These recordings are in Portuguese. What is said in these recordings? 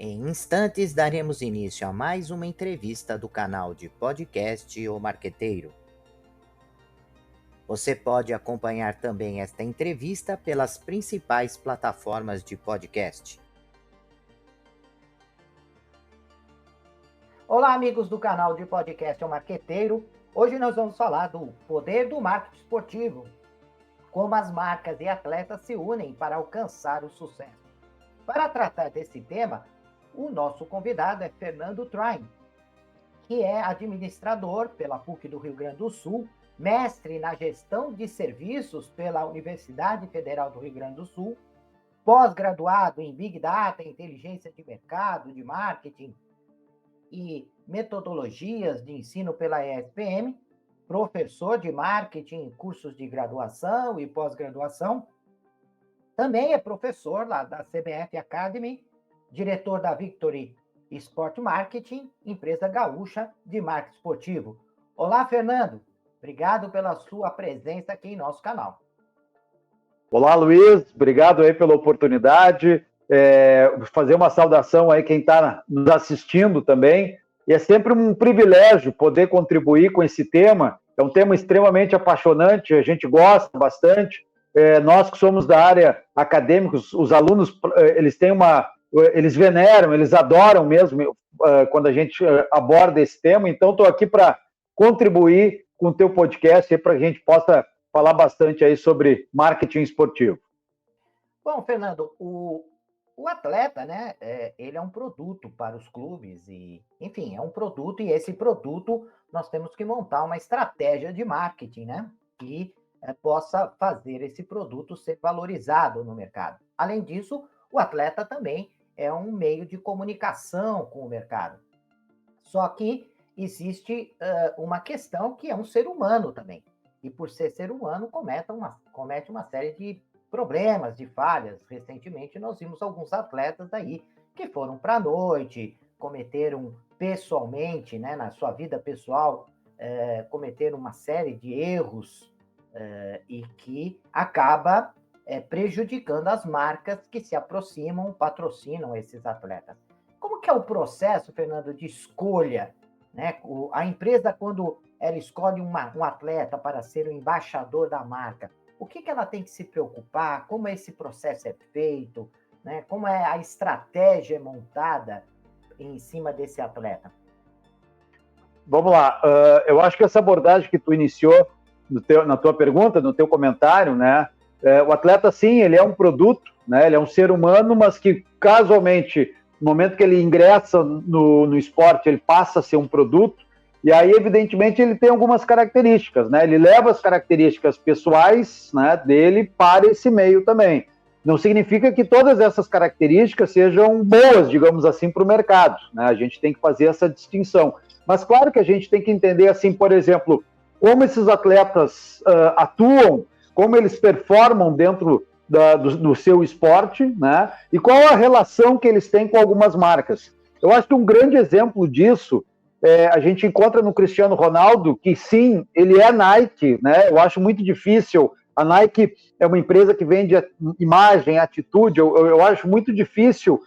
Em instantes, daremos início a mais uma entrevista do canal de podcast O Marqueteiro. Você pode acompanhar também esta entrevista pelas principais plataformas de podcast. Olá, amigos do canal de podcast O Marqueteiro. Hoje nós vamos falar do poder do marketing esportivo, como as marcas e atletas se unem para alcançar o sucesso. Para tratar desse tema, o nosso convidado é Fernando Traim, que é administrador pela PUC do Rio Grande do Sul, mestre na gestão de serviços pela Universidade Federal do Rio Grande do Sul, pós-graduado em Big Data, inteligência de mercado, de marketing e metodologias de ensino pela ESPM, professor de marketing em cursos de graduação e pós-graduação. Também é professor lá da CBF Academy, diretor da Victory Sport Marketing, empresa gaúcha de marketing esportivo. Olá, Fernando. Obrigado pela sua presença aqui em nosso canal. Olá, Luiz. Obrigado aí pela oportunidade. Fazer uma saudação aí quem está nos assistindo também. E é sempre um privilégio poder contribuir com esse tema. É um tema extremamente apaixonante, a gente gosta bastante. Nós que somos da área acadêmica, os alunos, eles veneram, eles adoram mesmo quando a gente aborda esse tema. Então, estou aqui para contribuir com o teu podcast para que a gente possa falar bastante aí sobre marketing esportivo. Bom, Fernando, o atleta, né, ele é um produto para os clubes e, enfim, é um produto e esse produto nós temos que montar uma estratégia de marketing, né, que possa fazer esse produto ser valorizado no mercado. Além disso, o atleta também é um meio de comunicação com o mercado. Só que existe uma questão que é um ser humano também. E por ser humano, comete uma série de problemas, de falhas. Recentemente, nós vimos alguns atletas aí que foram para a noite, cometeram pessoalmente, né, na sua vida pessoal, cometeram uma série de erros e que acaba prejudicando as marcas que se aproximam, patrocinam esses atletas. Como que é o processo, Fernando, de escolha? Né? A empresa, quando ela escolhe um atleta para ser o embaixador da marca, o que ela tem que se preocupar? Como esse processo é feito? Né? Como é a estratégia montada em cima desse atleta? Vamos lá. Eu acho que essa abordagem que tu iniciou na tua pergunta, no teu comentário, né? O atleta, sim, ele é um produto, né? Ele é um ser humano, mas que casualmente, no momento que ele ingressa no esporte, ele passa a ser um produto, e aí, evidentemente, ele tem algumas características, né? Ele leva as características pessoais, né, dele para esse meio também. Não significa que todas essas características sejam boas, digamos assim, para o mercado, né? A gente tem que fazer essa distinção. Mas claro que a gente tem que entender, assim, por exemplo, como esses atletas atuam, como eles performam dentro do seu esporte, né? E qual a relação que eles têm com algumas marcas. Eu acho que um grande exemplo disso a gente encontra no Cristiano Ronaldo, que sim, ele é Nike, né? Eu acho muito difícil. A Nike é uma empresa que vende imagem, atitude. Eu acho muito difícil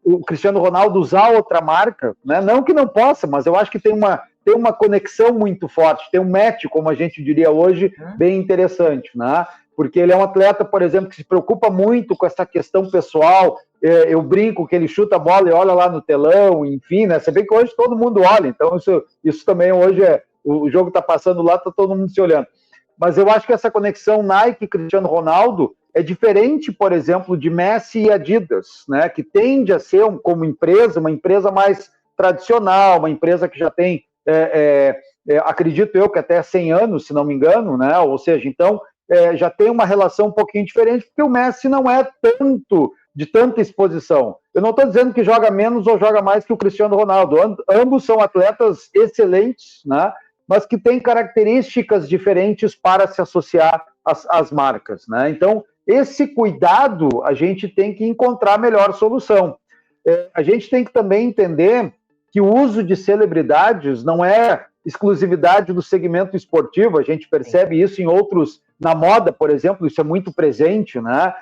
o Cristiano Ronaldo usar outra marca, né? Não que não possa, mas eu acho que tem uma conexão muito forte, tem um match, como a gente diria hoje, bem interessante, né? Porque ele é um atleta, por exemplo, que se preocupa muito com essa questão pessoal. Eu brinco que ele chuta a bola e olha lá no telão, enfim, né? Você vê que hoje todo mundo olha, então isso também hoje o jogo está passando lá, está todo mundo se olhando. Mas eu acho que essa conexão Nike e Cristiano Ronaldo é diferente, por exemplo, de Messi e Adidas, né? Que tende a ser, como empresa, uma empresa mais tradicional, uma empresa que já tem, acredito eu, que até 100 anos, se não me engano, né? Ou seja, então, já tem uma relação um pouquinho diferente, porque o Messi não é de tanta exposição. Eu não estou dizendo que joga menos ou joga mais que o Cristiano Ronaldo. Ambos são atletas excelentes, né? Mas que têm características diferentes para se associar às marcas, né? Então, esse cuidado, a gente tem que encontrar a melhor solução. A gente tem que também entender que o uso de celebridades não é exclusividade do segmento esportivo, a gente percebe isso em outros, na moda, por exemplo, isso é muito presente, né?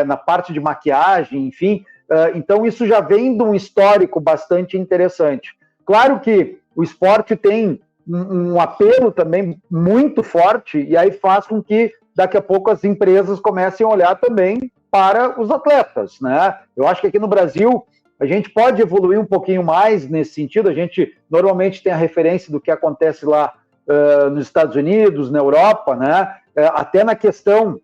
Na parte de maquiagem, enfim, Então, isso já vem de um histórico bastante interessante. Claro que o esporte tem um apelo também muito forte, e aí faz com que daqui a pouco as empresas comecem a olhar também para os atletas, né? Eu acho que aqui no Brasil a gente pode evoluir um pouquinho mais nesse sentido. A gente normalmente tem a referência do que acontece lá nos Estados Unidos, na Europa, né? Até na questão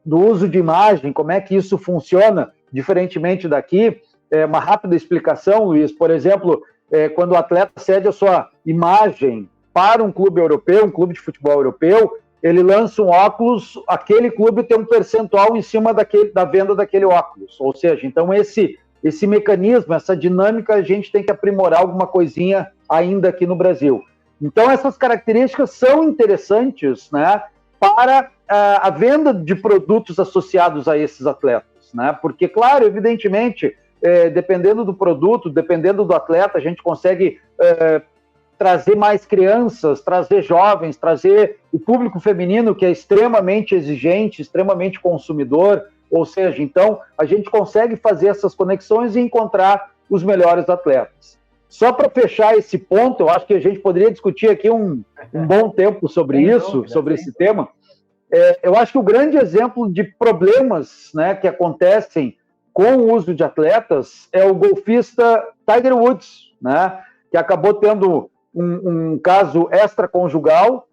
do uso de imagem, como é que isso funciona, diferentemente daqui. Uma rápida explicação, Luiz. Por exemplo, quando o atleta cede a sua imagem para um clube europeu, um clube de futebol europeu, ele lança um óculos, aquele clube tem um percentual em cima da venda daquele óculos. Ou seja, então esse mecanismo, essa dinâmica, a gente tem que aprimorar alguma coisinha ainda aqui no Brasil. Então essas características são interessantes, né, para a venda de produtos associados a esses atletas, né? Porque, claro, evidentemente, dependendo do produto, dependendo do atleta, a gente consegue trazer mais crianças, trazer jovens, trazer o público feminino, que é extremamente exigente, extremamente consumidor. Ou seja, então a gente consegue fazer essas conexões e encontrar os melhores atletas. Só para fechar esse ponto, eu acho que a gente poderia discutir aqui um bom tempo sobre isso, sobre esse tema. Eu acho que o grande exemplo de problemas, né, que acontecem com o uso de atletas é o golfista Tiger Woods, né, que acabou tendo um caso extraconjugal.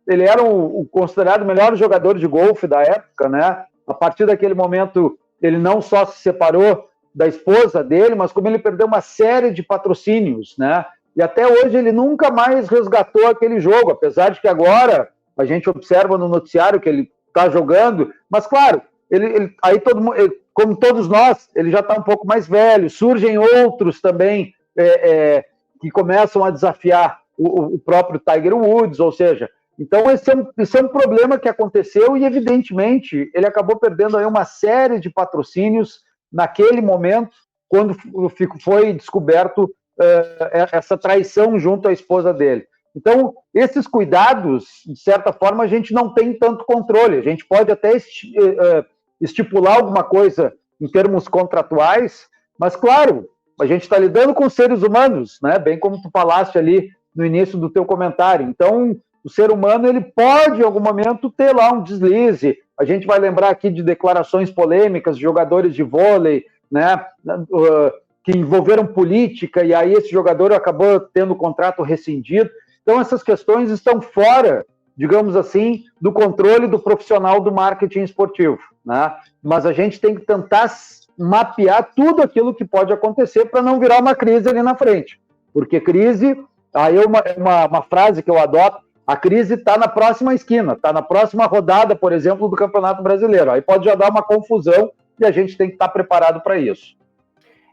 Ele era o considerado melhor jogador de golfe da época, né? A partir daquele momento, ele não só se separou da esposa dele, mas como ele perdeu uma série de patrocínios, né? E até hoje ele nunca mais resgatou aquele jogo, apesar de que agora a gente observa no noticiário que ele está jogando, mas claro, aí todo mundo, como todos nós, ele já está um pouco mais velho, surgem outros também que começam a desafiar o próprio Tiger Woods, ou seja, então esse é um problema que aconteceu e, evidentemente, ele acabou perdendo aí uma série de patrocínios naquele momento, quando foi descoberto essa traição junto à esposa dele. Então, esses cuidados, de certa forma, a gente não tem tanto controle. A gente pode até estipular alguma coisa em termos contratuais, mas, claro, a gente está lidando com seres humanos, né? Bem como tu falaste ali no início do teu comentário. Então, o ser humano ele pode, em algum momento, ter lá um deslize. A gente vai lembrar aqui de declarações polêmicas de jogadores de vôlei, né? Que envolveram política, e aí esse jogador acabou tendo o contrato rescindido. Então, essas questões estão fora, digamos assim, do controle do profissional do marketing esportivo, né? Mas a gente tem que tentar mapear tudo aquilo que pode acontecer para não virar uma crise ali na frente. Porque crise, aí é uma frase que eu adoto, a crise está na próxima esquina, está na próxima rodada, por exemplo, do Campeonato Brasileiro. Aí pode já dar uma confusão e a gente tem que estar preparado para isso.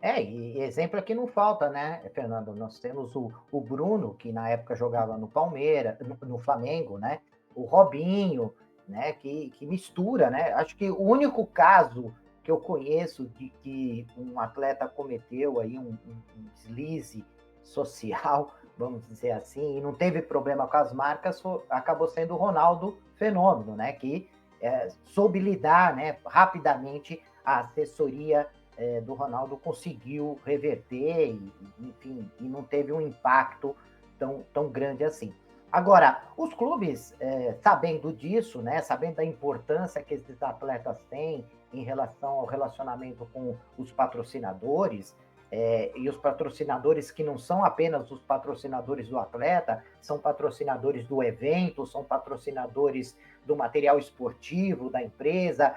E exemplo aqui não falta, né, Fernando? Nós temos o Bruno, que na época jogava no Palmeiras, no Flamengo, né? O Robinho, né? Que mistura, né? Acho que o único caso que eu conheço de que um atleta cometeu aí um deslize social, vamos dizer assim, e não teve problema com as marcas, acabou sendo o Ronaldo Fenômeno, né? Que soube lidar, né, rapidamente a assessoria do Ronaldo conseguiu reverter, enfim, e não teve um impacto tão grande assim. Agora, os clubes, sabendo disso, né, sabendo da importância que esses atletas têm em relação ao relacionamento com os patrocinadores, e os patrocinadores que não são apenas os patrocinadores do atleta, são patrocinadores do evento, são patrocinadores do material esportivo da empresa,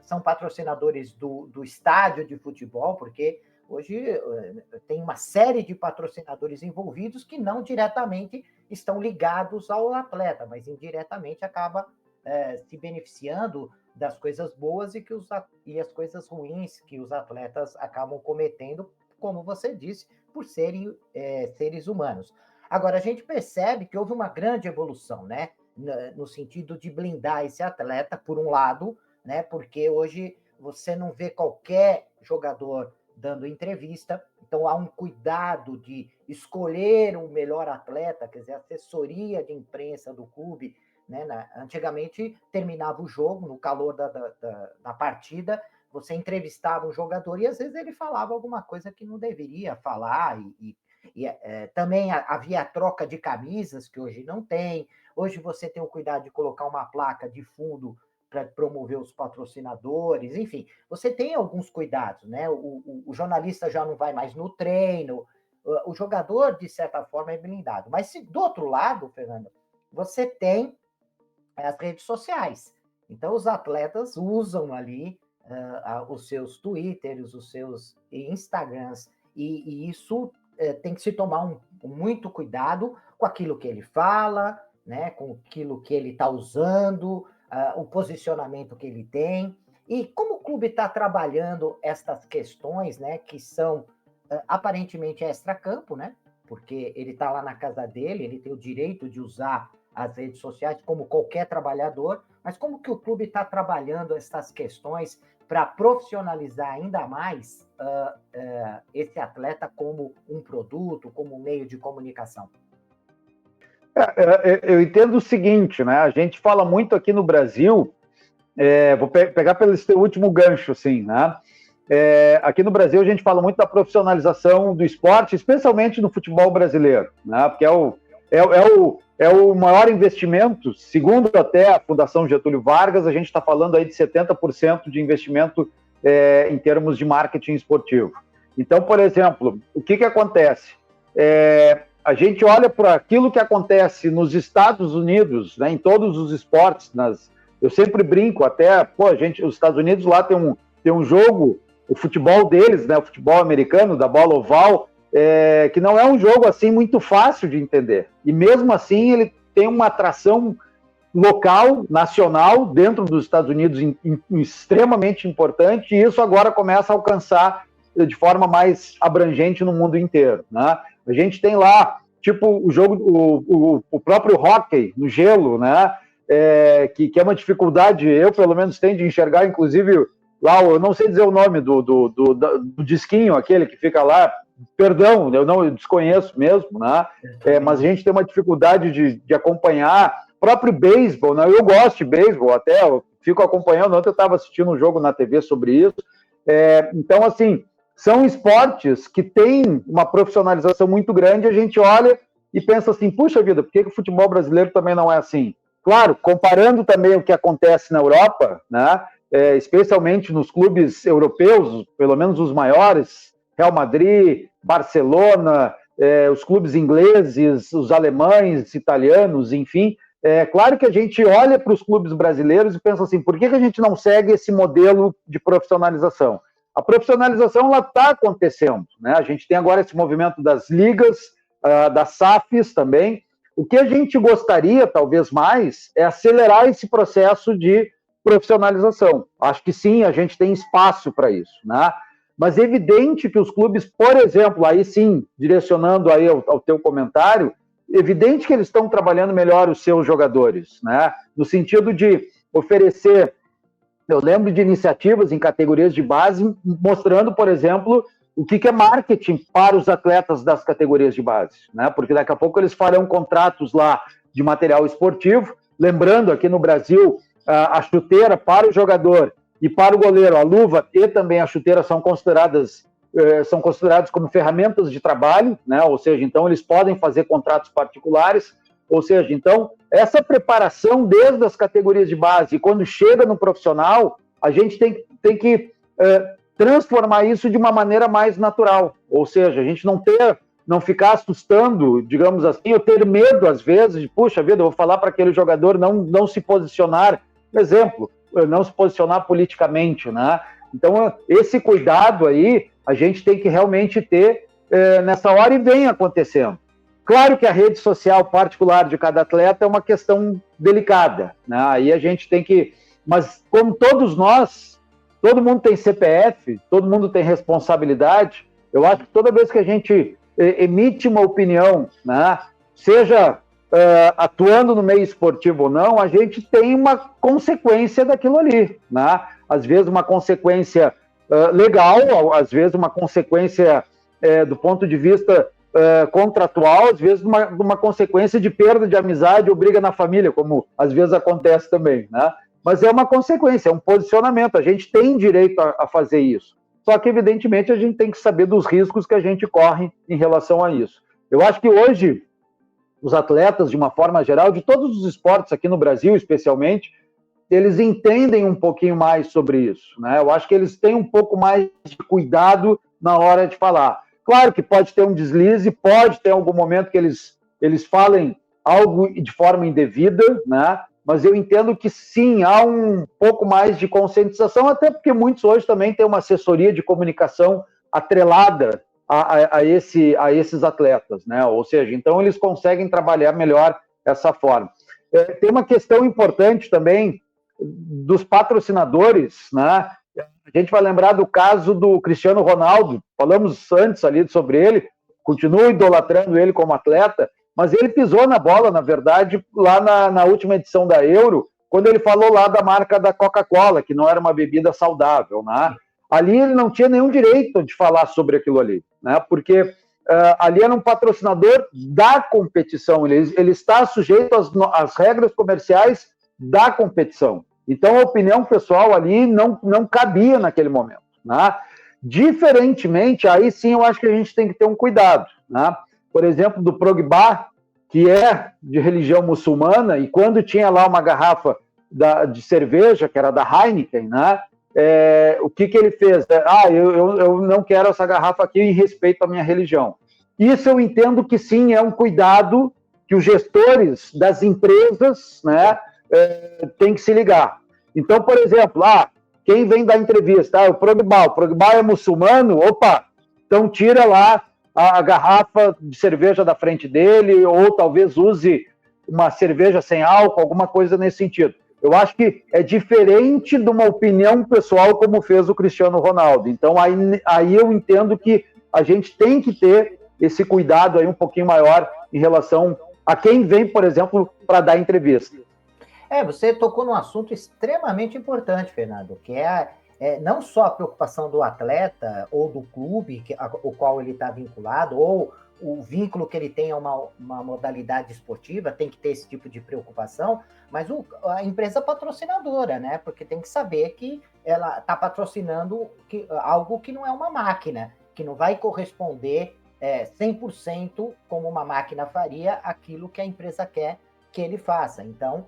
são patrocinadores do estádio de futebol, porque hoje tem uma série de patrocinadores envolvidos que não diretamente estão ligados ao atleta, mas indiretamente acaba se beneficiando das coisas boas e as coisas ruins que os atletas acabam cometendo, como você disse, por serem seres humanos. Agora, a gente percebe que houve uma grande evolução, né? No sentido de blindar esse atleta, por um lado, né? Porque hoje você não vê qualquer jogador dando entrevista, então há um cuidado de escolher o melhor atleta, quer dizer, a assessoria de imprensa do clube, né? Antigamente terminava o jogo, no calor da partida, você entrevistava um jogador e às vezes ele falava alguma coisa que não deveria falar, também havia a troca de camisas, que hoje não tem. Hoje você tem o cuidado de colocar uma placa de fundo para promover os patrocinadores, enfim, você tem alguns cuidados, né? O jornalista já não vai mais no treino, o jogador, de certa forma, é blindado. Mas do outro lado, Fernando, você tem as redes sociais. Então, os atletas usam ali os seus Twitters, os seus Instagrams, e isso tem que se tomar muito cuidado com aquilo que ele fala, né, com aquilo que ele está usando, o posicionamento que ele tem. E como o clube está trabalhando estas questões, né, que são aparentemente extra-campo, né, porque ele está lá na casa dele, ele tem o direito de usar as redes sociais como qualquer trabalhador, mas como que o clube está trabalhando essas questões para profissionalizar ainda mais esse atleta como um produto, como um meio de comunicação? Eu entendo o seguinte, né? A gente fala muito aqui no Brasil, vou pegar pelo seu último gancho, assim, né? Aqui no Brasil a gente fala muito da profissionalização do esporte, especialmente no futebol brasileiro, né? Porque é o maior investimento, segundo até a Fundação Getúlio Vargas, a gente está falando aí de 70% de investimento em termos de marketing esportivo. Então, por exemplo, o que acontece? A gente olha para aquilo que acontece nos Estados Unidos, né, em todos os esportes, eu sempre brinco até, os Estados Unidos lá tem um jogo, o futebol deles, né, o futebol americano, da bola oval, que não é um jogo assim muito fácil de entender. E mesmo assim ele tem uma atração local, nacional, dentro dos Estados Unidos extremamente importante, e isso agora começa a alcançar de forma mais abrangente no mundo inteiro, né? A gente tem lá, tipo, o jogo, o próprio hóquei no gelo, né? Que é uma dificuldade, eu pelo menos tenho de enxergar, inclusive, lá, eu não sei dizer o nome do disquinho, aquele que fica lá, perdão, eu desconheço mesmo, né? Mas a gente tem uma dificuldade de acompanhar. O próprio beisebol, né? Eu gosto de beisebol, até eu fico acompanhando. Ontem eu estava assistindo um jogo na TV sobre isso. Então, assim, são esportes que têm uma profissionalização muito grande. A gente olha e pensa assim, puxa vida, por que o futebol brasileiro também não é assim? Claro, comparando também o que acontece na Europa, né? Especialmente nos clubes europeus, pelo menos os maiores, Real Madrid, Barcelona, os clubes ingleses, os alemães, italianos, enfim. Claro que a gente olha para os clubes brasileiros e pensa assim, por que a gente não segue esse modelo de profissionalização? A profissionalização está acontecendo, né? A gente tem agora esse movimento das ligas, das SAFs também. O que a gente gostaria, talvez mais, é acelerar esse processo de profissionalização. Acho que sim, a gente tem espaço para isso, né? Mas é evidente que os clubes, por exemplo, aí sim, direcionando aí ao teu comentário, evidente que eles estão trabalhando melhor os seus jogadores, né? No sentido de oferecer, eu lembro de iniciativas em categorias de base, mostrando, por exemplo, o que é marketing para os atletas das categorias de base, né? Porque daqui a pouco eles farão contratos lá de material esportivo, lembrando aqui no Brasil, a chuteira para o jogador e para o goleiro, a luva e também a chuteira são considerados como ferramentas de trabalho, né? Ou seja, então eles podem fazer contratos particulares, ou seja, então essa preparação desde as categorias de base, e quando chega no profissional, a gente tem que transformar isso de uma maneira mais natural, ou seja, a gente não ficar assustando, digamos assim, ou ter medo às vezes de, puxa vida, eu vou falar para aquele jogador não se posicionar, por exemplo, não se posicionar politicamente, né? Então, esse cuidado aí, a gente tem que realmente ter nessa hora e vem acontecendo. Claro que a rede social particular de cada atleta é uma questão delicada, né? Aí a gente tem que... Mas como todos nós, todo mundo tem CPF, todo mundo tem responsabilidade, eu acho que toda vez que a gente emite uma opinião, né, seja atuando no meio esportivo ou não, a gente tem uma consequência daquilo ali, né? Às vezes uma consequência legal, às vezes uma consequência do ponto de vista contratual, às vezes uma consequência de perda de amizade ou briga na família, como às vezes acontece também, né? mas é uma consequência, é um posicionamento, a gente tem direito a fazer isso. Só que, evidentemente, a gente tem que saber dos riscos que a gente corre em relação a isso. Eu acho que hoje, os atletas, de uma forma geral, de todos os esportes aqui no Brasil, especialmente, eles entendem um pouquinho mais sobre isso, né? Eu acho que eles têm um pouco mais de cuidado na hora de falar. Claro que pode ter um deslize, pode ter algum momento que eles falem algo de forma indevida, né? Mas eu entendo que sim, há um pouco mais de conscientização, até porque muitos hoje também têm uma assessoria de comunicação atrelada a esses atletas, né? Ou seja, então eles conseguem trabalhar melhor essa forma. Tem uma questão importante também dos patrocinadores, né? A gente vai lembrar do caso do Cristiano Ronaldo, falamos antes ali sobre ele, continuo idolatrando ele como atleta, mas ele pisou na bola, na verdade, lá na última edição da Euro, quando ele falou lá da marca da Coca-Cola, que não era uma bebida saudável, né? Ali ele não tinha nenhum direito de falar sobre aquilo ali, né? Porque ali era um patrocinador da competição, ele está sujeito às regras comerciais da competição. Então a opinião pessoal ali não cabia naquele momento, né? Diferentemente, aí sim eu acho que a gente tem que ter um cuidado, né? Por exemplo, do Pogba, que é de religião muçulmana, e quando tinha lá uma garrafa de cerveja, que era da Heineken, né? O que ele fez? Eu não quero essa garrafa aqui em respeito à minha religião. Isso eu entendo que sim, é um cuidado que os gestores das empresas, né, têm que se ligar. Então, por exemplo, quem vem dar entrevista, o Pogba é muçulmano, opa, então tira lá a garrafa de cerveja da frente dele, ou talvez use uma cerveja sem álcool, alguma coisa nesse sentido. Eu acho que é diferente de uma opinião pessoal como fez o Cristiano Ronaldo. Então, aí eu entendo que a gente tem que ter esse cuidado aí um pouquinho maior em relação a quem vem, por exemplo, para dar entrevista. Você tocou num assunto extremamente importante, Fernando, que é não só a preocupação do atleta ou do clube o qual ele está vinculado, ou o vínculo que ele tem a uma modalidade esportiva, tem que ter esse tipo de preocupação, mas a empresa patrocinadora, né? Porque tem que saber que ela está patrocinando algo que não é uma máquina, que não vai corresponder 100% como uma máquina faria aquilo que a empresa quer que ele faça. Então,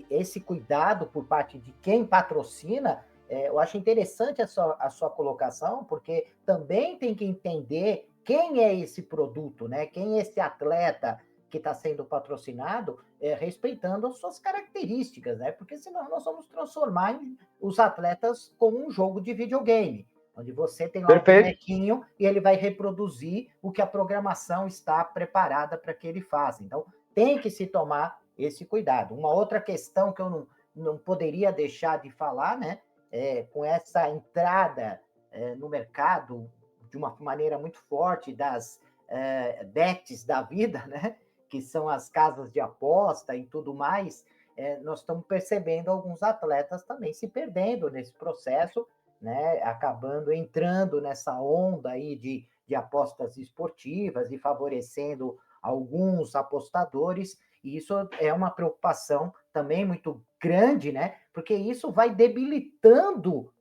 esse cuidado por parte de quem patrocina, eu acho interessante a sua colocação, porque também tem que entender quem é esse produto, né? Quem é esse atleta que está sendo patrocinado, respeitando as suas características, né? Porque senão nós vamos transformar os atletas como um jogo de videogame, onde você tem lá um bonequinho e ele vai reproduzir o que a programação está preparada para que ele faça. Então, tem que se tomar esse cuidado. Uma outra questão que eu não poderia deixar de falar, né? Com essa entrada no mercado de uma maneira muito forte das bets da vida, né? Que são as casas de aposta e tudo mais, nós estamos percebendo alguns atletas também se perdendo nesse processo, né? Acabando entrando nessa onda aí de apostas esportivas e favorecendo alguns apostadores, e isso é uma preocupação também muito grande, né? Porque isso vai debilitando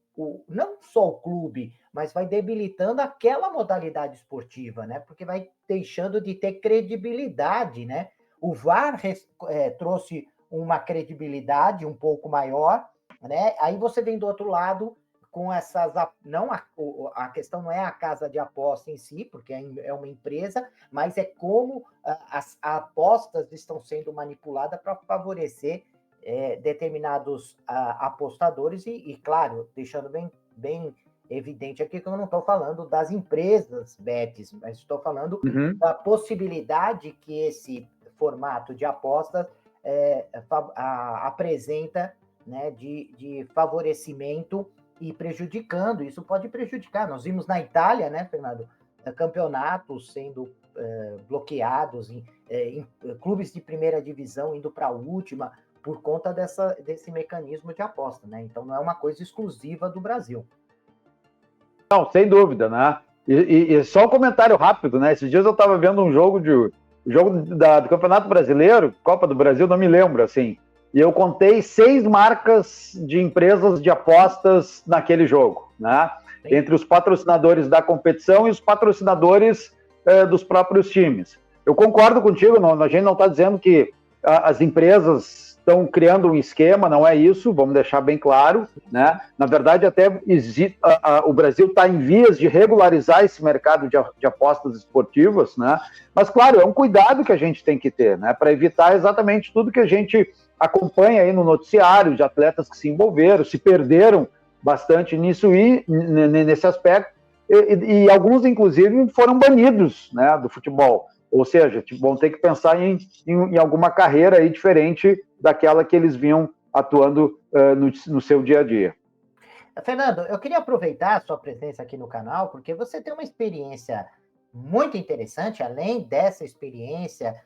não só o clube, mas vai debilitando aquela modalidade esportiva, né? Porque vai deixando de ter credibilidade, né? O VAR trouxe uma credibilidade um pouco maior, né? Aí você vem do outro lado com essas... a questão não é a casa de aposta em si, porque é uma empresa, mas é como as apostas estão sendo manipuladas para favorecer determinados apostadores e, claro, deixando bem evidente aqui que eu não estou falando das empresas bets, mas estou falando da possibilidade que esse formato de apostas apresenta, né, de favorecimento e prejudicando. Isso pode prejudicar. Nós vimos na Itália, né, Fernando, campeonatos sendo bloqueados, em clubes de primeira divisão indo para a última, por conta desse mecanismo de aposta, né? Então não é uma coisa exclusiva do Brasil. Não, sem dúvida, né? E só um comentário rápido, né? Esses dias eu estava vendo um jogo do Campeonato Brasileiro, Copa do Brasil, não me lembro, assim. e eu contei 6 marcas de empresas de apostas naquele jogo, né? Entre os patrocinadores da competição e os patrocinadores dos próprios times. Eu concordo contigo, a gente não está dizendo que as empresas estão criando um esquema, não é isso, vamos deixar bem claro, né? Na verdade, até o Brasil está em vias de regularizar esse mercado de apostas esportivas, né? Mas, claro, é um cuidado que a gente tem que ter, né? Para evitar exatamente tudo que a gente acompanha aí no noticiário, de atletas que se envolveram, se perderam bastante nisso e nesse aspecto, e alguns, inclusive, foram banidos, né, do futebol. Ou seja, vão ter que pensar em alguma carreira aí diferente daquela que eles vinham atuando no seu dia a dia. Fernando, eu queria aproveitar a sua presença aqui no canal, porque você tem uma experiência muito interessante, além dessa experiência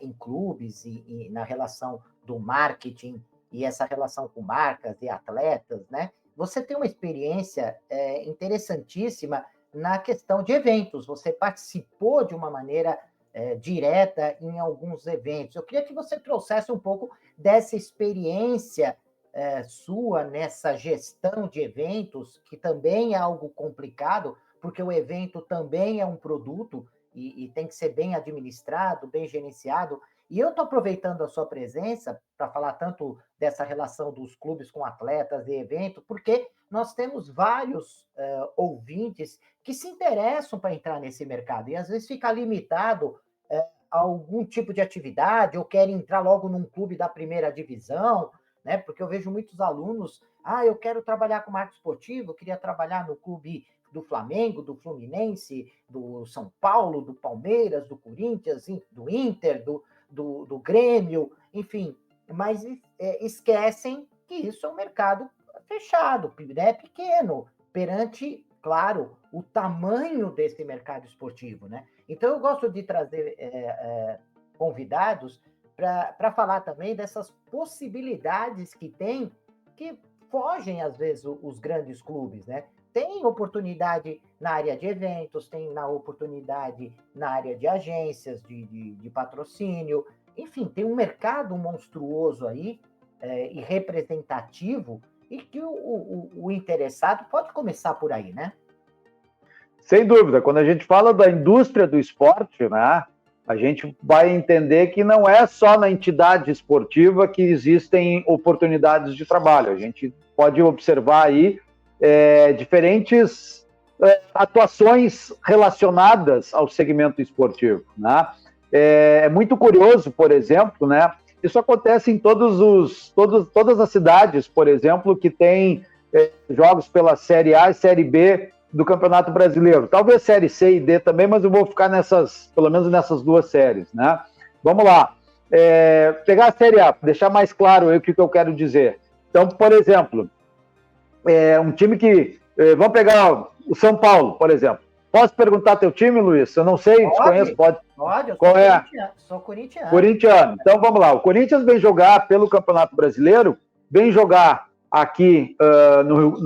em clubes e na relação do marketing e essa relação com marcas e atletas, né? Você tem uma experiência interessantíssima na questão de eventos. Você participou de uma maneira direta em alguns eventos. Eu queria que você trouxesse um pouco dessa experiência sua nessa gestão de eventos, que também é algo complicado, porque o evento também é um produto e tem que ser bem administrado, bem gerenciado. E eu estou aproveitando a sua presença para falar tanto dessa relação dos clubes com atletas e evento, porque nós temos vários ouvintes que se interessam para entrar nesse mercado e às vezes fica limitado a algum tipo de atividade ou querem entrar logo num clube da primeira divisão, né? Porque eu vejo muitos alunos, eu quero trabalhar com marketing esportivo, eu queria trabalhar no clube do Flamengo, do Fluminense, do São Paulo, do Palmeiras, do Corinthians, do Inter, do Grêmio, enfim, mas esquecem que isso é um mercado fechado, né, pequeno, perante, claro, o tamanho desse mercado esportivo, né? Então, eu gosto de trazer convidados para falar também dessas possibilidades que tem, que fogem, às vezes, os grandes clubes, né? Tem oportunidade na área de eventos, tem oportunidade na área de agências, de patrocínio, enfim, tem um mercado monstruoso aí e representativo e que o interessado pode começar por aí, né? Sem dúvida, quando a gente fala da indústria do esporte, né, a gente vai entender que não é só na entidade esportiva que existem oportunidades de trabalho. A gente pode observar aí diferentes atuações relacionadas ao segmento esportivo, né? É muito curioso, por exemplo, né? Isso acontece em todas as cidades, por exemplo, que tem jogos pela Série A e Série B do Campeonato Brasileiro. Talvez Série C e D também, mas eu vou ficar pelo menos nessas duas séries, né? Vamos lá. Pegar a Série A, deixar mais claro aí o que eu quero dizer. Então, por exemplo, um time que... vamos pegar o São Paulo, por exemplo. Posso perguntar teu time, Luiz? Eu não sei, desconheço, pode. Pode, eu sou corintiano. Corintiano. Então, vamos lá. O Corinthians vem jogar pelo Campeonato Brasileiro, vem jogar aqui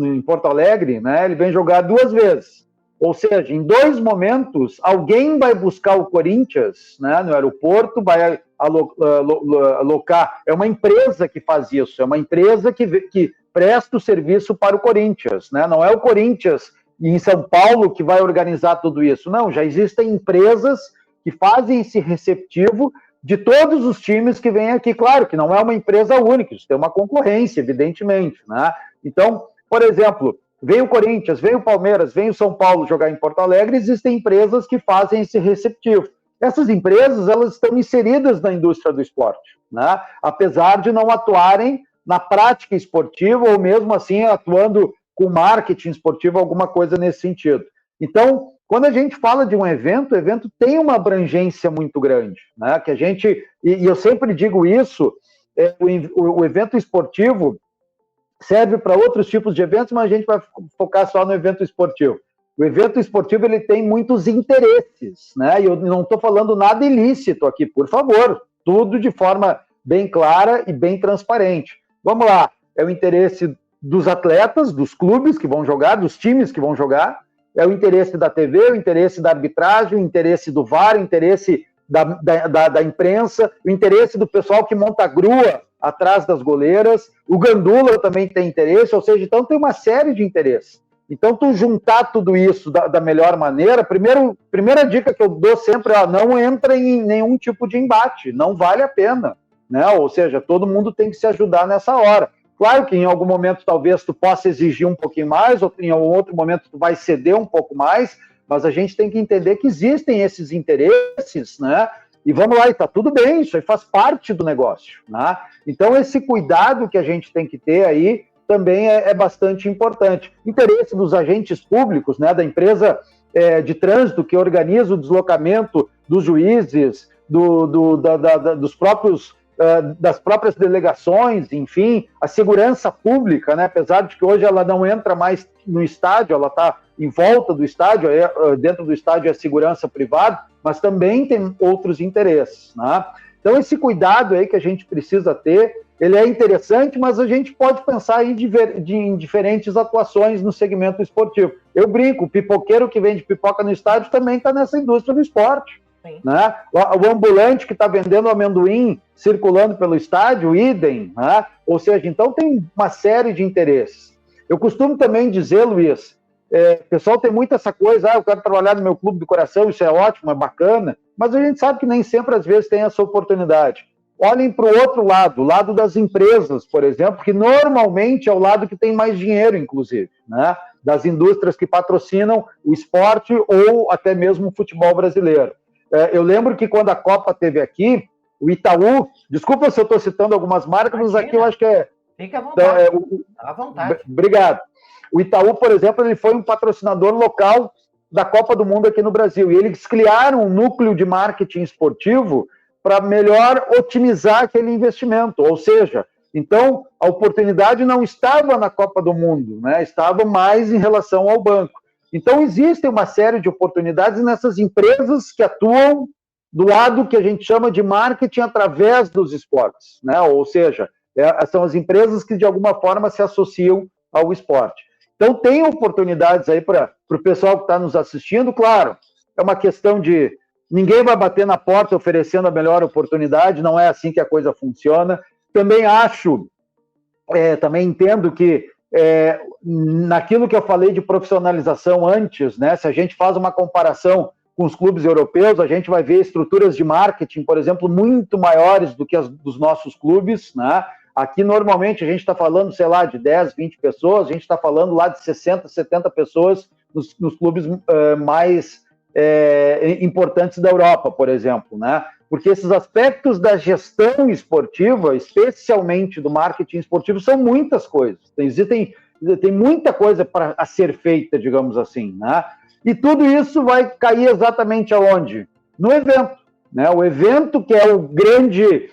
em Porto Alegre, né? Ele vem jogar 2 vezes. Ou seja, em 2 momentos, alguém vai buscar o Corinthians, né, no aeroporto, vai alocar. É uma empresa que faz isso, é uma empresa que presta o serviço para o Corinthians, né? Não é o Corinthians em São Paulo que vai organizar tudo isso. Não, já existem empresas que fazem esse receptivo de todos os times que vêm aqui. Claro que não é uma empresa única, isso tem uma concorrência, evidentemente, né? Então, por exemplo, vem o Corinthians, vem o Palmeiras, vem o São Paulo jogar em Porto Alegre, existem empresas que fazem esse receptivo. Essas empresas, elas estão inseridas na indústria do esporte, né? Apesar de não atuarem na prática esportiva ou mesmo assim atuando com marketing esportivo, alguma coisa nesse sentido. Então, quando a gente fala de um evento, o evento tem uma abrangência muito grande, né? Que a gente, e eu sempre digo isso, o evento esportivo serve para outros tipos de eventos, mas a gente vai focar só no evento esportivo. O evento esportivo, ele tem muitos interesses, né? E eu não estou falando nada ilícito aqui, por favor, tudo de forma bem clara e bem transparente. Vamos lá, é o interesse dos atletas, dos clubes que vão jogar, dos times que vão jogar, é o interesse da TV, o interesse da arbitragem, o interesse do VAR, o interesse da imprensa, o interesse do pessoal que monta a grua atrás das goleiras, o Gandula também tem interesse, ou seja, então tem uma série de interesses. Então, tu juntar tudo isso da melhor maneira, primeira dica que eu dou sempre é, não entra em nenhum tipo de embate, não vale a pena, né? Ou seja, todo mundo tem que se ajudar nessa hora. Claro que em algum momento talvez tu possa exigir um pouquinho mais, ou em algum outro momento tu vai ceder um pouco mais, mas a gente tem que entender que existem esses interesses, né? E vamos lá, e tá tudo bem, isso aí faz parte do negócio, né? Então, esse cuidado que a gente tem que ter aí também é bastante importante. Interesse dos agentes públicos, né, da empresa de trânsito que organiza o deslocamento dos juízes, dos próprios, das próprias delegações, enfim, a segurança pública, né, apesar de que hoje ela não entra mais no estádio, ela está em volta do estádio, dentro do estádio é segurança privada, mas também tem outros interesses, né? Então, esse cuidado aí que a gente precisa ter, ele é interessante, mas a gente pode pensar aí em diferentes atuações no segmento esportivo. Eu brinco, o pipoqueiro que vende pipoca no estádio também está nessa indústria do esporte. Né? O ambulante que está vendendo amendoim circulando pelo estádio, idem. Né? Ou seja, então tem uma série de interesses. Eu costumo também dizer, Luiz, o pessoal tem muito essa coisa, eu quero trabalhar no meu clube do coração, isso é ótimo, é bacana, mas a gente sabe que nem sempre, às vezes, tem essa oportunidade. Olhem para o outro lado, o lado das empresas, por exemplo, que normalmente é o lado que tem mais dinheiro, inclusive, né? Das indústrias que patrocinam o esporte ou até mesmo o futebol brasileiro. Eu lembro que quando a Copa teve aqui, o Itaú, desculpa se eu estou citando algumas marcas, mas aqui eu acho que é... Fica à vontade, à vontade. Obrigado. O Itaú, por exemplo, ele foi um patrocinador local da Copa do Mundo aqui no Brasil, e eles criaram um núcleo de marketing esportivo para melhor otimizar aquele investimento, ou seja, então a oportunidade não estava na Copa do Mundo, né? Estava mais em relação ao banco. Então existe uma série de oportunidades nessas empresas que atuam do lado que a gente chama de marketing através dos esportes, né? Ou seja, são as empresas que de alguma forma se associam ao esporte. Então tem oportunidades aí para o pessoal que está nos assistindo, claro, é uma questão de ninguém vai bater na porta oferecendo a melhor oportunidade, não é assim que a coisa funciona. Também acho, também entendo que naquilo que eu falei de profissionalização antes, né, se a gente faz uma comparação com os clubes europeus, a gente vai ver estruturas de marketing, por exemplo, muito maiores do que as dos nossos clubes, né? Aqui, normalmente, a gente está falando, sei lá, de 10, 20 pessoas, a gente está falando lá de 60, 70 pessoas nos clubes mais importantes da Europa, por exemplo, né? Porque esses aspectos da gestão esportiva, especialmente do marketing esportivo, são muitas coisas. Tem muita coisa a ser feita, digamos assim, né? E tudo isso vai cair exatamente aonde? No evento, né? O evento que é o grande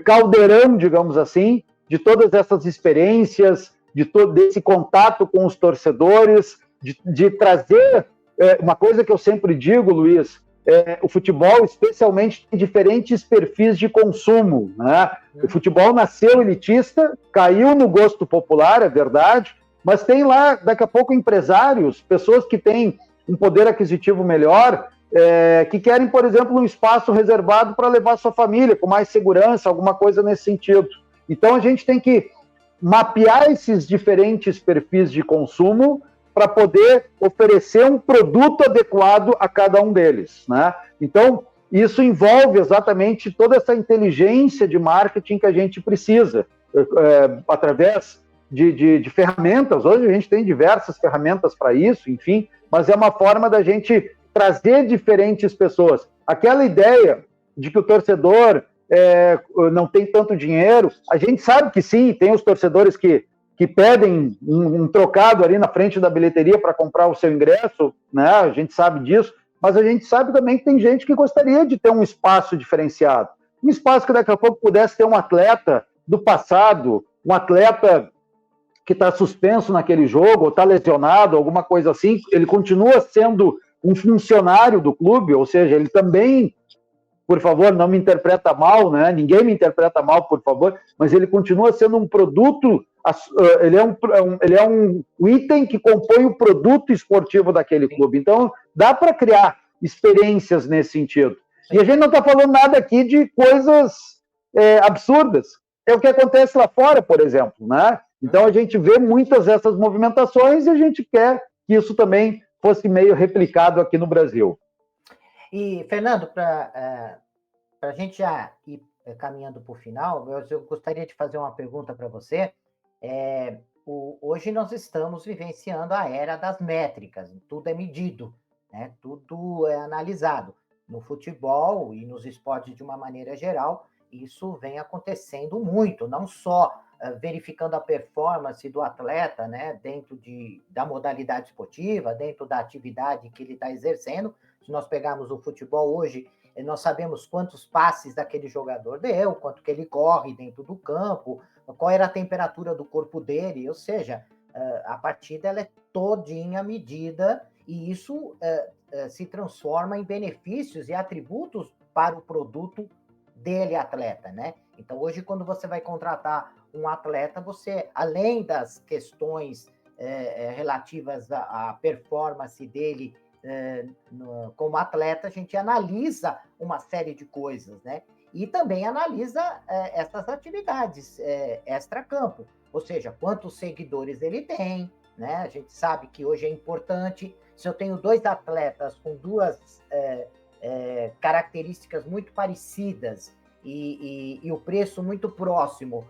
caldeirão, digamos assim, de todas essas experiências, de todo esse contato com os torcedores, de trazer uma coisa que eu sempre digo, Luiz, o futebol, especialmente, tem diferentes perfis de consumo, né? O futebol nasceu elitista, caiu no gosto popular, é verdade, mas tem lá, daqui a pouco, empresários, pessoas que têm um poder aquisitivo melhor, que querem, por exemplo, um espaço reservado para levar sua família, com mais segurança, alguma coisa nesse sentido. Então, a gente tem que mapear esses diferentes perfis de consumo para poder oferecer um produto adequado a cada um deles, né? Então, isso envolve exatamente toda essa inteligência de marketing que a gente precisa, através de ferramentas. Hoje a gente tem diversas ferramentas para isso, enfim, mas é uma forma da gente trazer diferentes pessoas. Aquela ideia de que o torcedor não tem tanto dinheiro, a gente sabe que sim, tem os torcedores que pedem um trocado ali na frente da bilheteria para comprar o seu ingresso, né? A gente sabe disso, mas a gente sabe também que tem gente que gostaria de ter um espaço diferenciado. Um espaço que daqui a pouco pudesse ter um atleta do passado, um atleta que está suspenso naquele jogo, ou está lesionado, alguma coisa assim, ele continua sendo um funcionário do clube, ou seja, ele também, por favor, não me interpreta mal, né? Ninguém me interpreta mal, por favor, mas ele continua sendo um produto, ele é um item que compõe o produto esportivo daquele clube. Então, dá para criar experiências nesse sentido. E a gente não está falando nada aqui de coisas absurdas. que é o que acontece lá fora, por exemplo, né? Então a gente vê muitas dessas movimentações e a gente quer que isso também fosse meio replicado aqui no Brasil. E, Fernando, para a gente já ir caminhando para o final, eu gostaria de fazer uma pergunta para você. Hoje nós estamos vivenciando a era das métricas, tudo é medido, né? Tudo é analisado. No futebol e nos esportes de uma maneira geral, isso vem acontecendo muito, não só verificando a performance do atleta, né, dentro da modalidade esportiva, dentro da atividade que ele está exercendo. Se nós pegarmos o futebol hoje, nós sabemos quantos passes daquele jogador deu, quanto que ele corre dentro do campo, qual era a temperatura do corpo dele, ou seja, a partida ela é todinha medida e isso se transforma em benefícios e atributos para o produto dele, atleta, né? Então, hoje, quando você vai contratar um atleta, você, além das questões relativas à performance dele como atleta, a gente analisa uma série de coisas, né? E também analisa essas atividades extra-campo, ou seja, quantos seguidores ele tem, né? A gente sabe que hoje é importante, se eu tenho dois atletas com duas características muito parecidas e o preço muito próximo,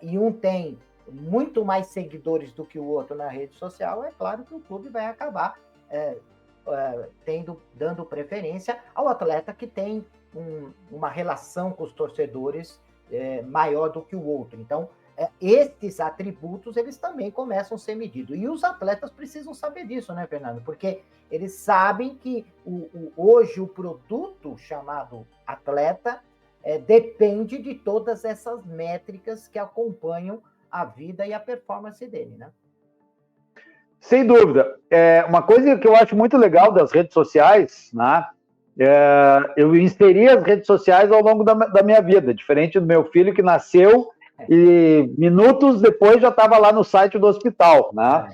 e um tem muito mais seguidores do que o outro na rede social, é claro que o clube vai acabar dando preferência ao atleta que tem uma relação com os torcedores maior do que o outro. Então, esses atributos, eles também começam a ser medidos. E os atletas precisam saber disso, né, Fernando? Porque eles sabem que hoje o produto chamado atleta depende de todas essas métricas que acompanham a vida e a performance dele, né? Sem dúvida. Uma coisa que eu acho muito legal das redes sociais, né? Eu inseri as redes sociais ao longo da minha vida, diferente do meu filho que nasceu e minutos depois já estava lá no site do hospital, né?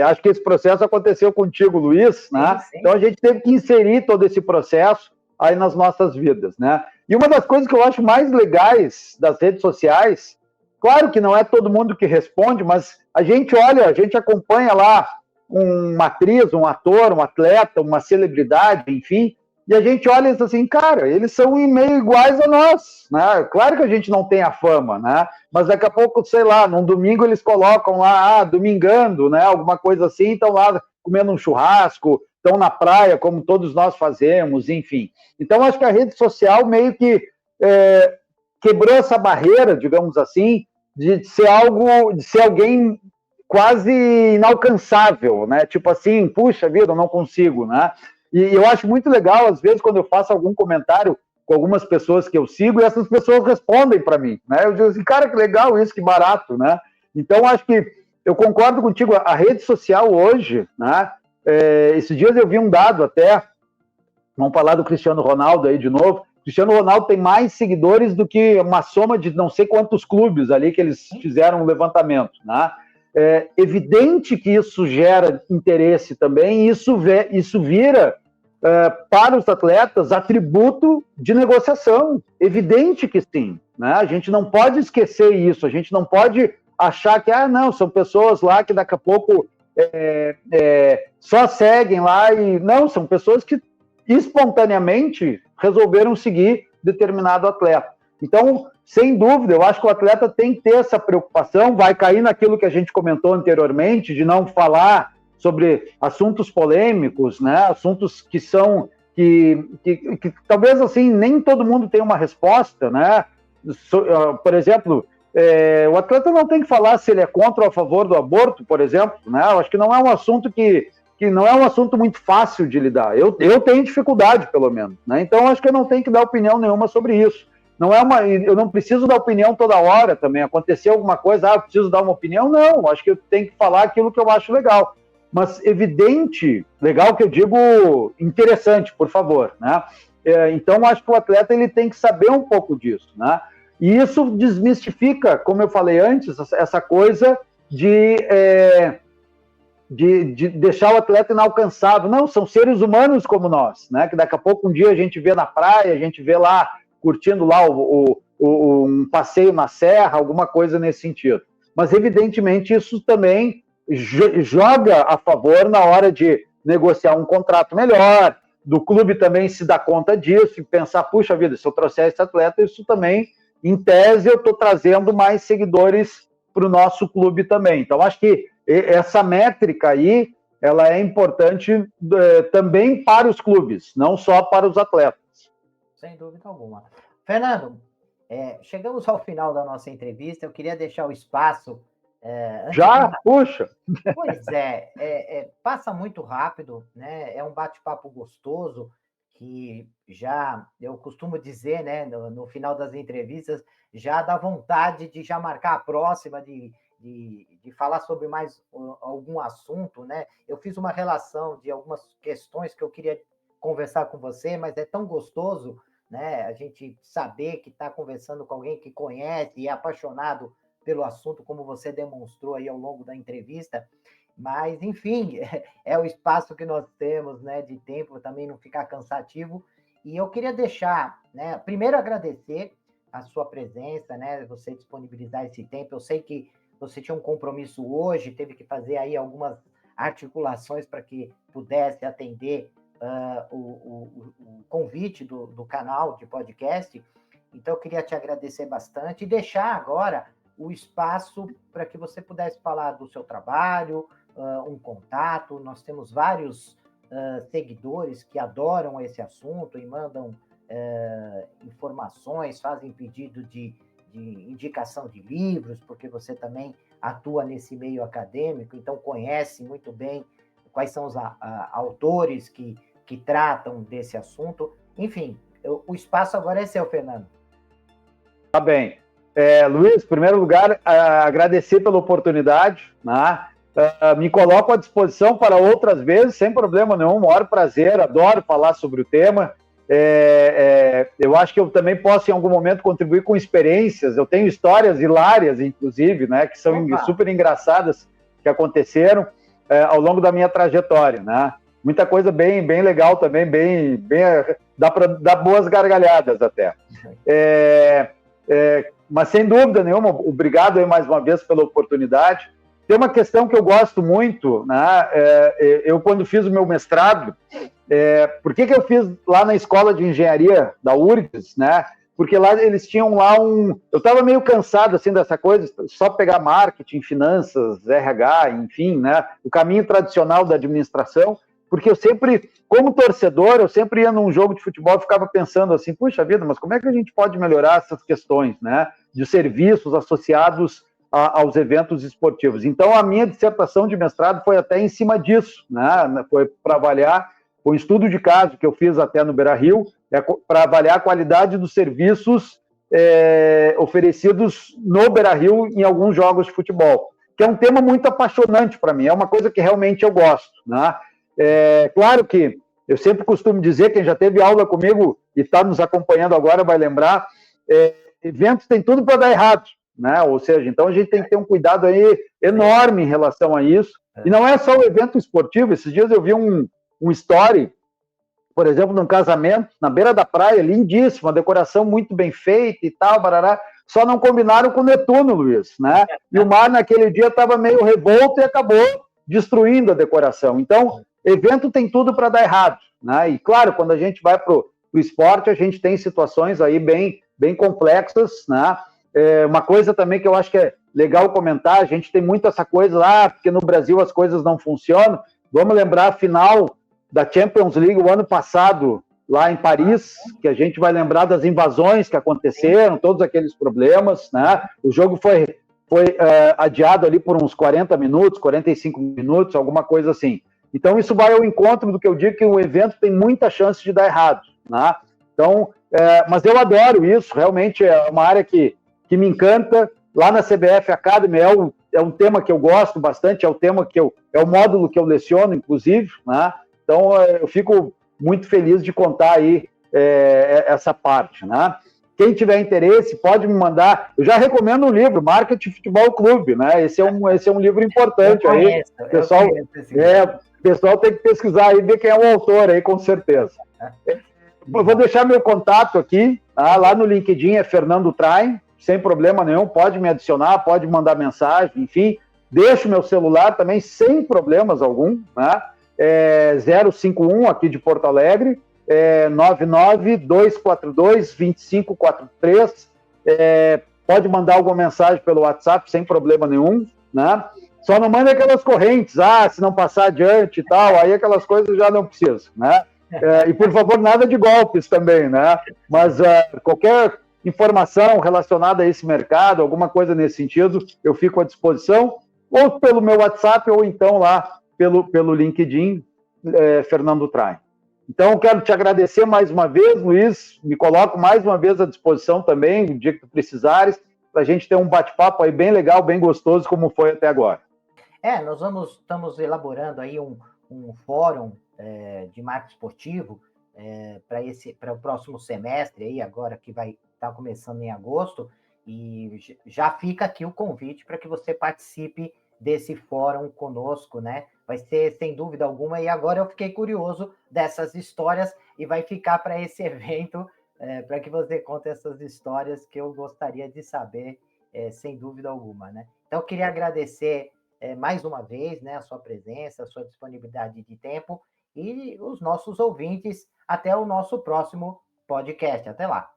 Acho que esse processo aconteceu contigo, Luiz, né? Sim. Então a gente teve que inserir todo esse processo aí nas nossas vidas, né? E uma das coisas que eu acho mais legais das redes sociais, claro que não é todo mundo que responde, mas a gente olha, a gente acompanha lá uma atriz, um ator, um atleta, uma celebridade, enfim, e a gente olha e diz assim, cara, eles são meio iguais a nós, né? Claro que a gente não tem a fama, né? Mas daqui a pouco, sei lá, num domingo eles colocam lá, domingando, né? Alguma coisa assim, estão lá comendo um churrasco, estão na praia, como todos nós fazemos, enfim. Então, acho que a rede social meio que quebrou essa barreira, digamos assim, de ser alguém quase inalcançável, né? Tipo assim, puxa vida, eu não consigo, né? E eu acho muito legal, às vezes, quando eu faço algum comentário com algumas pessoas que eu sigo, e essas pessoas respondem para mim, né? Eu digo assim, cara, que legal isso, que barato, né? Então, acho que eu concordo contigo, a rede social hoje, né? Esses dias eu vi um dado até, vamos falar do Cristiano Ronaldo aí de novo, Cristiano Ronaldo tem mais seguidores do que uma soma de não sei quantos clubes ali que eles fizeram um levantamento, né? É evidente que isso gera interesse também, e isso vira para os atletas atributo de negociação. Evidente que sim, né? A gente não pode esquecer isso, a gente não pode achar que, não, são pessoas lá que daqui a pouco só seguem lá e... Não, são pessoas que espontaneamente resolveram seguir determinado atleta. Então, sem dúvida, eu acho que o atleta tem que ter essa preocupação, vai cair naquilo que a gente comentou anteriormente, de não falar sobre assuntos polêmicos, né? Assuntos que são, que talvez assim, nem todo mundo tem uma resposta, né? Por exemplo, o atleta não tem que falar se ele é contra ou a favor do aborto, por exemplo, né? Eu acho que não é um assunto que não é um assunto muito fácil de lidar. Eu tenho dificuldade, pelo menos, né? Então, acho que eu não tenho que dar opinião nenhuma sobre isso. Eu não preciso dar opinião toda hora também. Aconteceu alguma coisa, eu preciso dar uma opinião? Não, acho que eu tenho que falar aquilo que eu acho legal. Mas evidente, legal que eu digo interessante, por favor, né? Então, acho que o atleta ele tem que saber um pouco disso, né? E isso desmistifica, como eu falei antes, essa coisa de deixar o atleta inalcançável. Não, são seres humanos como nós, né? Que daqui a pouco um dia a gente vê na praia, a gente vê lá curtindo lá o um passeio na serra, alguma coisa nesse sentido. Mas, evidentemente, isso também joga a favor na hora de negociar um contrato melhor, do clube também se dar conta disso e pensar, puxa vida, se eu trouxer esse atleta, isso também, em tese, eu estou trazendo mais seguidores para o nosso clube também. Então, acho que essa métrica aí, ela é importante também para os clubes, não só para os atletas. Sem dúvida alguma. Fernando, chegamos ao final da nossa entrevista, eu queria deixar o espaço... Já? Puxa! Pois passa muito rápido, né? É um bate-papo gostoso, que já, eu costumo dizer, né, no final das entrevistas, já dá vontade de já marcar a próxima, de falar sobre mais algum assunto, né? Eu fiz uma relação de algumas questões que eu queria conversar com você, mas é tão gostoso, né, a gente saber que está conversando com alguém que conhece e é apaixonado pelo assunto, como você demonstrou aí ao longo da entrevista. Mas, enfim, é o espaço que nós temos, né, de tempo, também não ficar cansativo. E eu queria deixar, né, primeiro agradecer a sua presença, né, você disponibilizar esse tempo. Eu sei que você tinha um compromisso hoje, teve que fazer aí algumas articulações para que pudesse atender o convite do canal de podcast. Então, eu queria te agradecer bastante e deixar agora o espaço para que você pudesse falar do seu trabalho, um contato. Nós temos vários seguidores que adoram esse assunto e mandam informações, fazem pedido de indicação de livros, porque você também atua nesse meio acadêmico, então conhece muito bem quais são os autores que tratam desse assunto. Enfim, o espaço agora é seu, Fernando. Tá bem. Luiz, em primeiro lugar, agradecer pela oportunidade, né? Me coloco à disposição para outras vezes, sem problema nenhum, maior prazer, adoro falar sobre o tema. Eu acho que eu também posso, em algum momento, contribuir com experiências. Eu tenho histórias hilárias, inclusive, né, que são super engraçadas, que aconteceram ao longo da minha trajetória, né? Muita coisa bem legal também, dá para dar boas gargalhadas até. Mas, sem dúvida nenhuma, obrigado aí mais uma vez pela oportunidade. Tem uma questão que eu gosto muito, né? Eu, quando fiz o meu mestrado, por que eu fiz lá na Escola de Engenharia da URGS, né? Porque lá eles tinham lá eu estava meio cansado, assim, dessa coisa, só pegar marketing, finanças, RH, enfim, né? O caminho tradicional da administração, porque eu sempre, como torcedor, eu sempre ia num jogo de futebol e ficava pensando assim, puxa vida, mas como é que a gente pode melhorar essas questões, né? De serviços associados aos eventos esportivos. Então, a minha dissertação de mestrado foi até em cima disso, né? Foi para avaliar o estudo de caso que eu fiz até no Beira-Rio, para avaliar a qualidade dos serviços oferecidos no Beira-Rio em alguns jogos de futebol, que é um tema muito apaixonante para mim, é uma coisa que realmente eu gosto, né? Claro que eu sempre costumo dizer, quem já teve aula comigo e está nos acompanhando agora vai lembrar, eventos tem tudo para dar errado, né? Ou seja, então a gente tem que ter um cuidado aí enorme em relação a isso. E não é só o evento esportivo. Esses dias eu vi um story, por exemplo, num casamento na beira da praia, lindíssimo, uma decoração muito bem feita e tal, barará. Só não combinaram com o Netuno, Luiz, né? E o mar naquele dia estava meio revolto e acabou destruindo a decoração. Então, evento tem tudo para dar errado, né? E claro, quando a gente vai para o esporte, a gente tem situações aí bem complexas, né? Uma coisa também que eu acho que é legal comentar, a gente tem muito essa coisa, porque no Brasil as coisas não funcionam. Vamos lembrar a final da Champions League o ano passado, lá em Paris, que a gente vai lembrar das invasões que aconteceram, todos aqueles problemas, né? O jogo foi adiado ali por uns 40 minutos, 45 minutos, alguma coisa assim. Então, isso vai ao encontro do que eu digo, que o evento tem muita chance de dar errado, né? Então, mas eu adoro isso, realmente é uma área que me encanta. Lá na CBF Academy é um tema que eu gosto bastante, é o módulo que eu leciono, inclusive, né? Então, eu fico muito feliz de contar aí essa parte, né? Quem tiver interesse, pode me mandar. Eu já recomendo um livro, Marketing Futebol Clube, né? Esse é um livro importante aí. O pessoal tem que pesquisar aí, ver quem é o autor aí, com certeza. Eu vou deixar meu contato aqui, tá? Lá no LinkedIn é Fernando Traem, sem problema nenhum, pode me adicionar, pode mandar mensagem, enfim, deixo meu celular também sem problemas algum, né? 051 aqui de Porto Alegre, 992422543, pode mandar alguma mensagem pelo WhatsApp sem problema nenhum, né? Só não manda aquelas correntes, se não passar adiante e tal, aí aquelas coisas já não preciso, né? E por favor, nada de golpes também, né? Mas qualquer informação relacionada a esse mercado, alguma coisa nesse sentido, eu fico à disposição, ou pelo meu WhatsApp, ou então lá pelo LinkedIn, Fernando Traem. Então, quero te agradecer mais uma vez, Luiz, me coloco mais uma vez à disposição também, o dia que tu precisares, para a gente ter um bate-papo aí bem legal, bem gostoso, como foi até agora. Nós estamos elaborando aí um fórum de marketing esportivo para o próximo semestre, aí, agora que vai estar começando em agosto, e já fica aqui o convite para que você participe desse fórum conosco, né? Vai ser, sem dúvida alguma, e agora eu fiquei curioso dessas histórias, e vai ficar para esse evento, para que você conte essas histórias que eu gostaria de saber, sem dúvida alguma, né? Então, eu queria agradecer mais uma vez, né, a sua presença, a sua disponibilidade de tempo, e os nossos ouvintes, até o nosso próximo podcast. Até lá.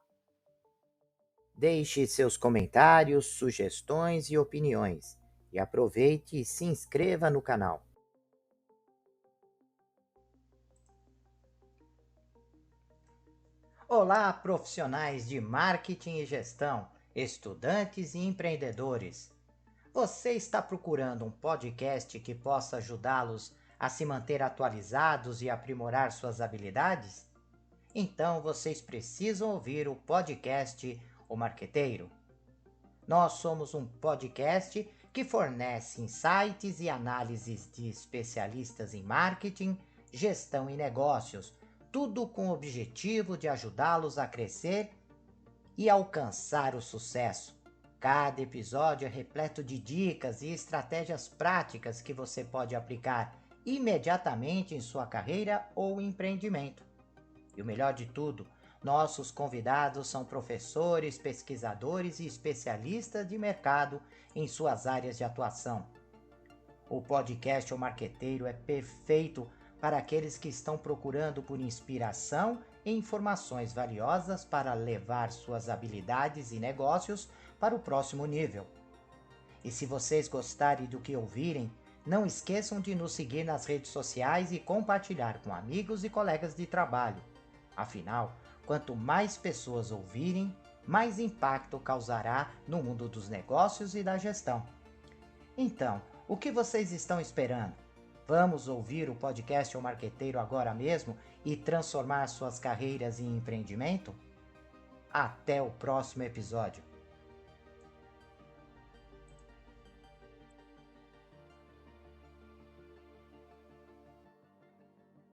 Deixe seus comentários, sugestões e opiniões. E aproveite e se inscreva no canal. Olá, profissionais de marketing e gestão, estudantes e empreendedores. Você está procurando um podcast que possa ajudá-los a se manter atualizados e aprimorar suas habilidades? Então vocês precisam ouvir o podcast O Marqueteiro. Nós somos um podcast que fornece insights e análises de especialistas em marketing, gestão e negócios, tudo com o objetivo de ajudá-los a crescer e alcançar o sucesso. Cada episódio é repleto de dicas e estratégias práticas que você pode aplicar imediatamente em sua carreira ou empreendimento. E o melhor de tudo, nossos convidados são professores, pesquisadores e especialistas de mercado em suas áreas de atuação. O podcast O Marqueteiro é perfeito para aqueles que estão procurando por inspiração e informações valiosas para levar suas habilidades e negócios para o próximo nível. E se vocês gostarem do que ouvirem, não esqueçam de nos seguir nas redes sociais e compartilhar com amigos e colegas de trabalho. Afinal, quanto mais pessoas ouvirem, mais impacto causará no mundo dos negócios e da gestão. Então, o que vocês estão esperando? Vamos ouvir o podcast O Marqueteiro agora mesmo e transformar suas carreiras em empreendimento? Até o próximo episódio.